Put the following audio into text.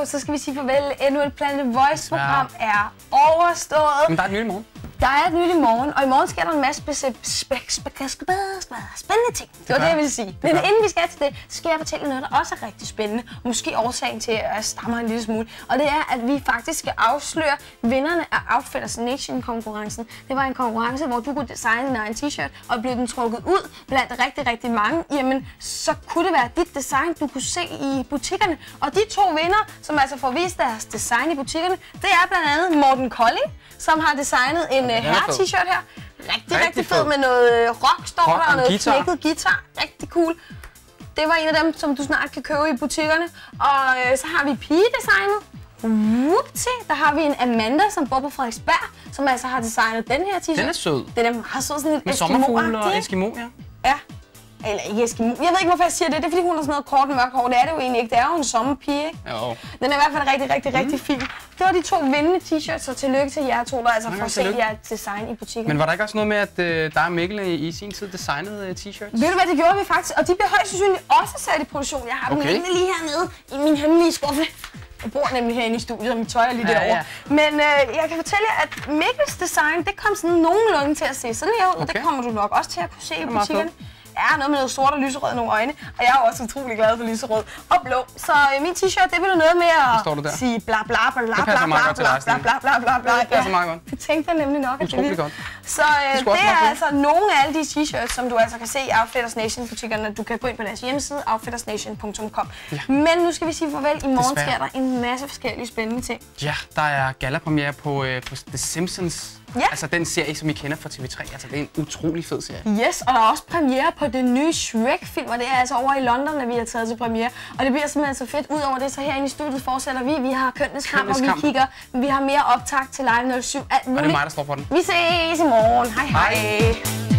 Så skal vi sige farvel. Endnu et Planet Voice-program er overstået. Men der er et nyt i morgen. Der er et nyt i morgen, og i morgen sker der en masse spændende ting. Det var det, jeg ville sige. Men inden vi skal til det, så skal jeg fortælle noget, der også er rigtig spændende. Og måske årsagen til, at jeg stammer en lille smule. Og det er, at vi faktisk skal afsløre vinderne af Outfitters Nation-konkurrencen. Det var en konkurrence, hvor du kunne designe din egen t-shirt, og blev den trukket ud blandt rigtig mange. Jamen, så kunne det være dit design, du kunne se i butikkerne. Og de 2 vinder, som altså får vist deres design i butikkerne, det er blandt andet Morten Kolding, som har designet en herre-t-shirt her. Rigtig fed med noget rock, står der, og noget knækket guitar. Rigtig cool. Det var en af dem, som du snart kan købe i butikkerne. Og så har vi pigedesignet. Der har vi en Amanda, som bor på Frederiksberg, som altså har designet den her t-shirt. Den er sød. Den er meget sød, sådan lidt med sommerfugle og Eskimo, ja. Ja. Eller ikke Eskimo. Jeg ved ikke, hvorfor jeg siger det. Det er, fordi hun har sådan noget kort mørkt hår. Det er det jo egentlig ikke. Det er jo en sommerpige, ikke? Jo. Den er i hvert fald rigtig fin. Det var de 2 vindende t-shirts, så tillykke til jer 2, der altså får set jeres design i butikken. Men var der ikke også noget med, at der Mikkel i sin tid designede t-shirts? Ved du hvad, det gjorde vi faktisk, og de bliver højst sandsynligt også sat i produktion. Jeg har dem lige hernede i min hemmelige skuffe. Jeg bor nemlig herinde i studiet, og mit tøj er lige derovre. Ja. Men jeg kan fortælle jer, at Mikkels design, det kom sådan nogenlunde til at se sådan her ud, og det kommer du nok også til at kunne se i butikkerne. Ja, noget med noget sort og lyserød i nogle øjne, og jeg er også utrolig glad for lyserød og blå. Så min t-shirt, det bliver noget med at sige bla bla bla bla bla bla bla bla bla bla. Det passer meget godt. Det tænkte jeg nemlig nok, at det ville. Godt. Så det er altså nogle af alle de t-shirts, som du altså kan se i Outfitters Nation butikkerne. Du kan gå ind på deres hjemmeside, outfittersnation.com. Ja. Men nu skal vi sige farvel. I morgen sker der en masse forskellige spændende ting. Ja, der er gallapremiere på The Simpsons. Ja. Altså den serie, som I kender fra TV3. Altså det er en utrolig fed serie. Yes, og der er også premiere på den nye Shrek-film, og det er altså over i London, at vi har taget til premiere. Og det bliver simpelthen så fedt. Udover det, så herinde i studiet fortsætter vi. Vi har Kønnenes Kamp, og vi kigger. Vi har mere optag til Live 07. Og det er mig, der står for den. Vi ses i morgen. Hej hej.